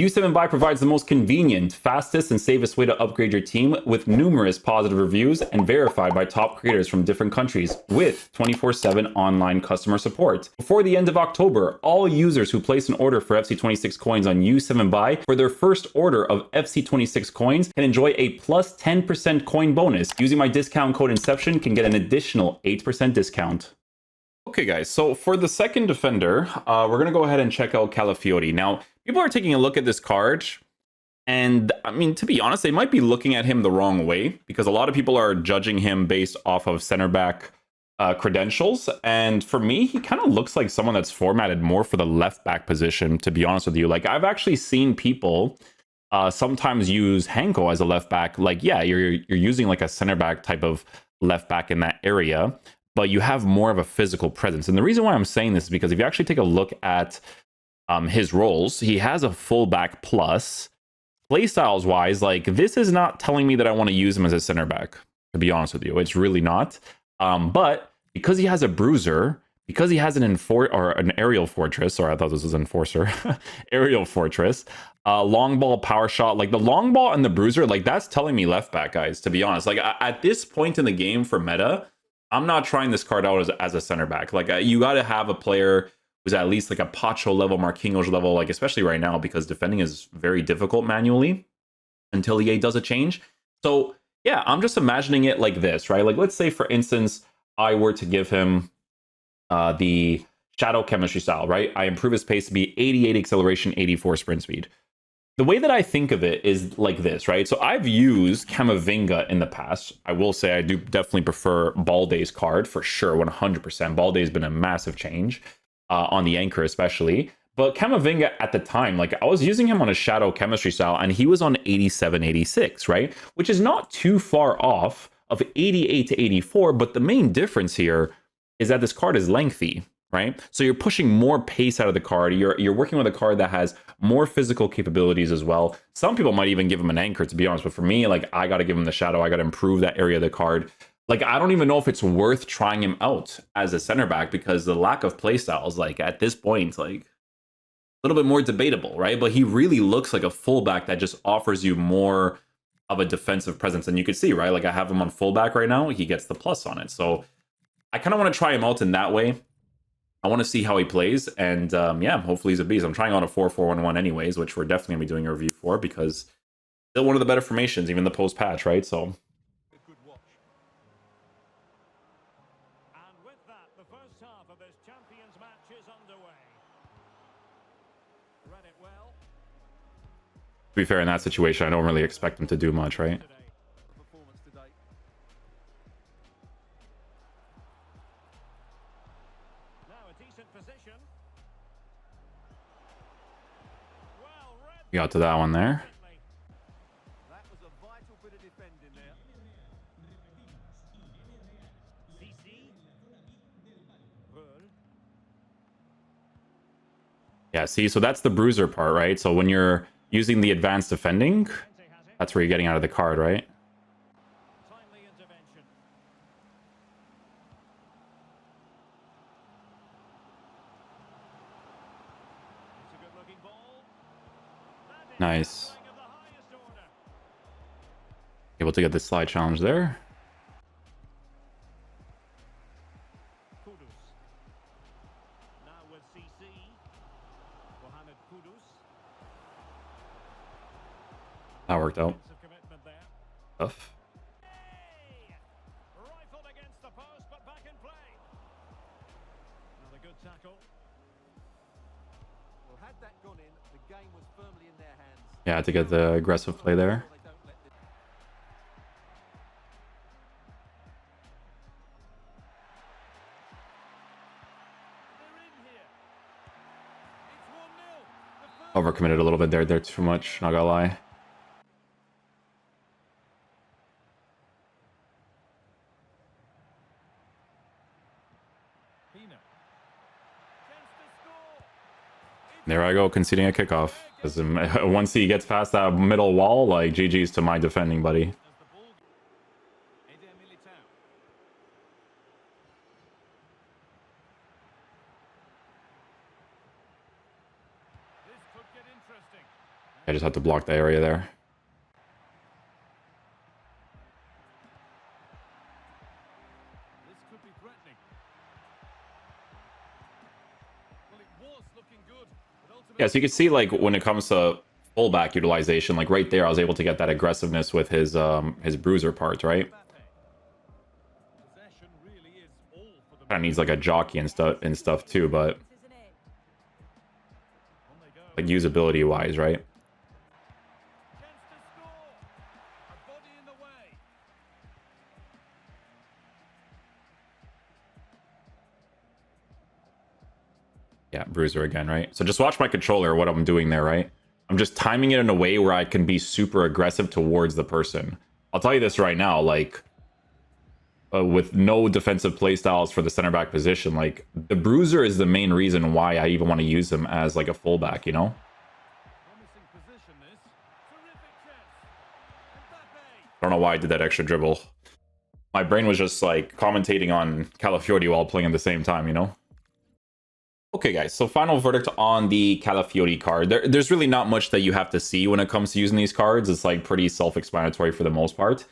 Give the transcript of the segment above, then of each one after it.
U7 Buy provides the most convenient, fastest, and safest way to upgrade your team with numerous positive reviews and verified by top creators from different countries with 24/7 online customer support. Before the end of October, all users who place an order for FC26 coins on U7 Buy for their first order of FC26 coins can enjoy a plus 10% coin bonus. Using my discount code Inception can get an additional 8% discount. Okay, guys, so for the second defender, we're going to go ahead and check out Calafiori. Now, people are taking a look at this card, and I mean, to be honest, they might be looking at him the wrong way because a lot of people are judging him based off of center back credentials. And for me, he kind of looks like someone that's formatted more for the left back position, to be honest with you. Like, I've actually seen people sometimes use Hanko as a left back. Like, yeah, you're using like a center back type of left back in that area, but you have more of a physical presence. And the reason why I'm saying this is because if you actually take a look at his roles, he has a fullback plus. Playstyles wise, like, this is not telling me that I want to use him as a center back, to be honest with you. It's really not. But because he has a bruiser, because he has an aerial fortress, or I thought this was enforcer, aerial fortress, long ball power shot, like the long ball and the bruiser, like that's telling me left back, guys, to be honest. Like at this point in the game for meta, I'm not trying this card out as a center back. Like you got to have a player who's at least like a Pacho level, Marquinhos level, like especially right now because defending is very difficult manually until EA does a change. So yeah, I'm just imagining it like this, right? Like let's say for instance, I were to give him the shadow chemistry style, right? I improve his pace to be 88 acceleration, 84 sprint speed. The way that I think of it is like this, right? So I've used Camavinga in the past. I will say I do definitely prefer Balde's card for sure, 100%. Balde's been a massive change on the anchor especially. But Camavinga at the time, like I was using him on a shadow chemistry style and he was on 87, 86, right? Which is not too far off of 88 to 84. But the main difference here is that this card is lengthy, right? So you're pushing more pace out of the card. You're working with a card that has more physical capabilities as well. Some people might even give him an anchor, to be honest. But for me, like I got to give him the shadow. I got to improve that area of the card. Like I don't even know if it's worth trying him out as a center back because the lack of play styles, like at this point, like a little bit more debatable, right? But he really looks like a fullback that just offers you more of a defensive presence. And you can see, right? Like I have him on fullback right now. He gets the plus on it. So I kind of want to try him out in that way. I want to see how he plays, and yeah, hopefully he's a beast. I'm trying on a 4-4-1-1 anyways, which we're definitely going to be doing a review for, because still one of the better formations, even the post-patch, right? So... And with that, the first half of this Champions match is underway. Read it well. To be fair, in that situation, I don't really expect him to do much, right? We got to that one there. That was a vital bit of defending there. Yeah, see, so that's the bruiser part, right? So when you're using the advanced defending, that's where you're getting out of the card, right? Timely intervention. It's a good-looking ball. Nice. Able to get the slide challenge there. Now with CC. Mohamed Kudus. That worked out. Tough. Rifled against the post, but back in play. Another good tackle. Well, had that gone in, the game was firmly in their hands. Yeah, to get the aggressive play there. Overcommitted a little bit there. They're too much, not gonna lie. There I go, conceding a kickoff. Because once he gets past that middle wall, like GG's to my defending buddy. I just have to block the area there. This could be threatening. Well, it was looking good, but ultimately Yeah, so you can see like when it comes to fullback utilization, like right there, I was able to get that aggressiveness with his bruiser part, right? possession really is all for the Kind of needs like a jockey and stuff too, but on they go. like usability wise, right? Chance to score. A body in the way. Yeah, bruiser again, right? So just watch my controller, what I'm doing there, right? I'm just timing it in a way where I can be super aggressive towards the person. I'll tell you this right now, like with no defensive playstyles for the center back position, like the bruiser is the main reason why I even want to use him as like a fullback, you know? Promising position this. Terrific chance. Mbappe. I don't know why I did that extra dribble. My brain was just like commentating on Calafiori while playing at the same time, you know? Okay, guys, so final verdict on the Calafiori card. There's really not much that you have to see when it comes to using these cards. It's like pretty self-explanatory for the most part.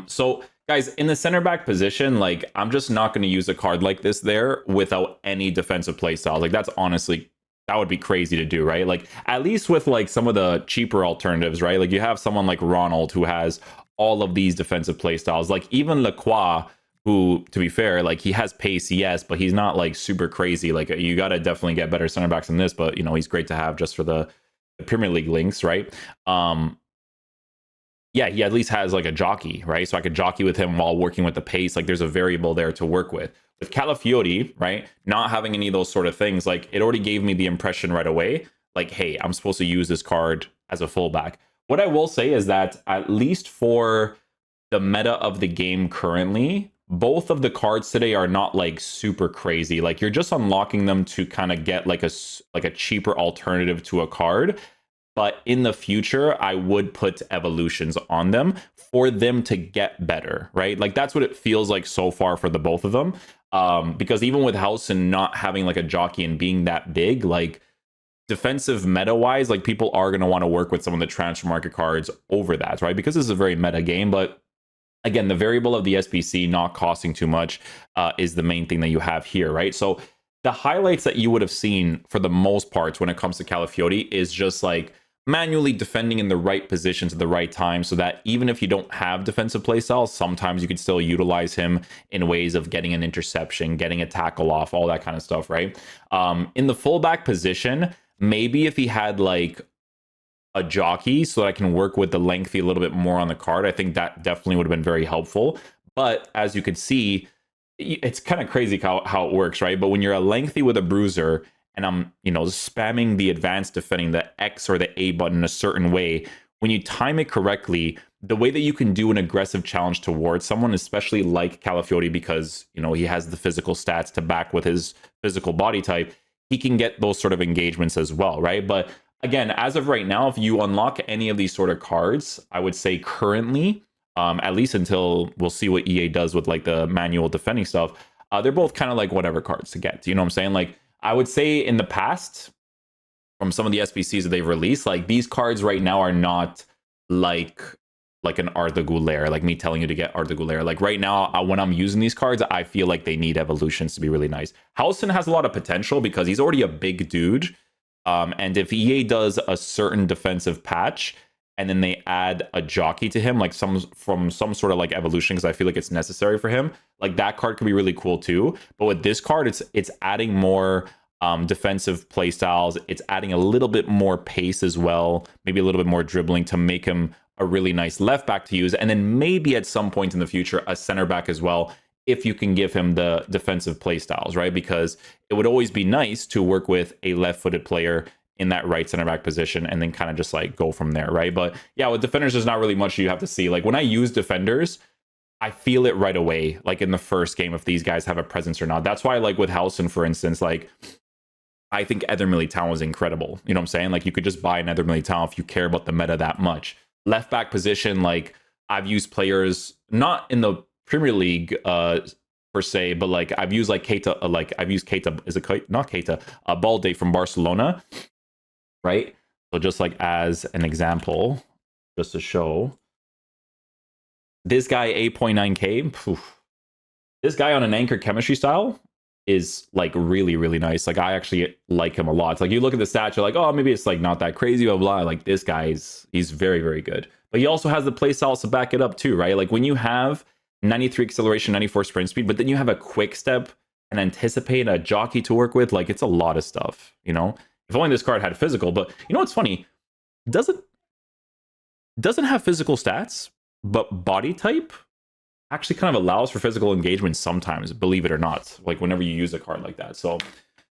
So guys, in the center back position, like I'm just not going to use a card like this there without any defensive play styles. Like that's honestly, that would be crazy to do, right? Like at least with like some of the cheaper alternatives, right? Like you have someone like Ronald who has all of these defensive play styles. Like even Lacroix, who, to be fair, like he has pace, yes, but he's not like super crazy. Like you got to definitely get better center backs than this, but you know, he's great to have just for the Premier League links, right? Yeah, he at least has like a jockey, right? So I could jockey with him while working with the pace. Like there's a variable there to work with. With Calafiori, right? Not having any of those sort of things, like it already gave me the impression right away, like, hey, I'm supposed to use this card as a fullback. What I will say is that at least for the meta of the game currently, both of the cards today are not like super crazy. Like you're just unlocking them to kind of get like a cheaper alternative to a card. But in the future, I would put evolutions on them for them to get better, right? Like that's what it feels like so far for the both of them. Because even with Howson not having like a jockey and being that big, like defensive meta wise, like people are going to want to work with some of the transfer market cards over that, right? Because this is a very meta game. But again, the variable of the SBC not costing too much is the main thing that you have here, right? So the highlights that you would have seen for the most parts when it comes to Calafiori is just like manually defending in the right positions at the right time, so that even if you don't have defensive playstyle, sometimes you can still utilize him in ways of getting an interception, getting a tackle off, all that kind of stuff, right? In the fullback position, maybe if he had like a jockey so that I can work with the lengthy a little bit more on the card, I think that definitely would have been very helpful. But as you could see, it's kind of crazy how it works, right? But when you're a lengthy with a bruiser and I'm, you know, spamming the advanced defending, the X or the A button in a certain way, when you time it correctly, the way that you can do an aggressive challenge towards someone, especially like Calafiori, because, you know, he has the physical stats to back with his physical body type, he can get those sort of engagements as well, right? But again, as of right now, if you unlock any of these sort of cards, I would say currently, at least until we'll see what EA does with like the manual defending stuff, they're both kind of like whatever cards to get. You know what I'm saying? Like I would say in the past, from some of the SBCs that they've released, like these cards right now are not like an Arda Güler, like me telling you to get Arda Güler. Like right now, when I'm using these cards, I feel like they need evolutions to be really nice. Howson has a lot of potential because he's already a big dude. And if EA does a certain defensive patch and then they add a jockey to him, like some sort of like evolution, because I feel like it's necessary for him, like that card could be really cool too. But with this card, it's adding more defensive play styles. It's adding a little bit more pace as well, maybe a little bit more dribbling to make him a really nice left back to use. And then maybe at some point in the future, a center back as well, if you can give him the defensive play styles, right? Because it would always be nice to work with a left-footed player in that right center back position and then kind of just like go from there, right? But yeah, with defenders, there's not really much you have to see. Like when I use defenders, I feel it right away, like in the first game, if these guys have a presence or not. That's why, like with Howson, for instance, like I think Eder Militao was incredible. You know what I'm saying? Like you could just buy an Eder Militao if you care about the meta that much. Left back position, like I've used players not in the Premier League per se, but like I've used like Keita, Balde from Barcelona, right? So just like as an example, just to show, this guy 8.9K, this guy on an anchor chemistry style is like really, really nice. Like I actually like him a lot. It's like you look at the stats, you're like, oh, maybe it's like not that crazy, blah, blah. Like this guy's, he's very, very good. But he also has the play styles to back it up too, right? Like when you have 93 acceleration, 94 sprint speed, but then you have a quick step and anticipate a jockey to work with, like it's a lot of stuff, you know? If only this card had physical, but you know what's funny? Doesn't have physical stats, but body type actually kind of allows for physical engagement sometimes, believe it or not, like whenever you use a card like that. So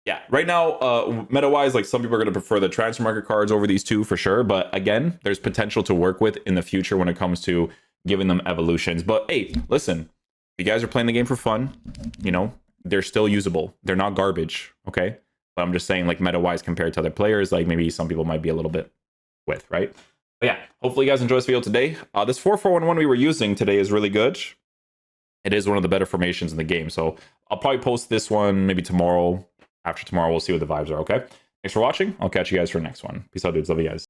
yeah, right now, meta-wise, like some people are going to prefer the transfer market cards over these two for sure. But again, there's potential to work with in the future when it comes to giving them evolutions. But hey, listen, you guys are playing the game for fun, you know, they're still usable. They're not garbage, okay? But I'm just saying, like, meta-wise compared to other players, like maybe some people might be a little bit with, right? But yeah, hopefully you guys enjoyed this video today. This 4-4-1-1 we were using today is really good. It is one of the better formations in the game. So I'll probably post this one maybe tomorrow. After tomorrow, we'll see what the vibes are, okay? Thanks for watching. I'll catch you guys for the next one. Peace out, dudes. Love you guys.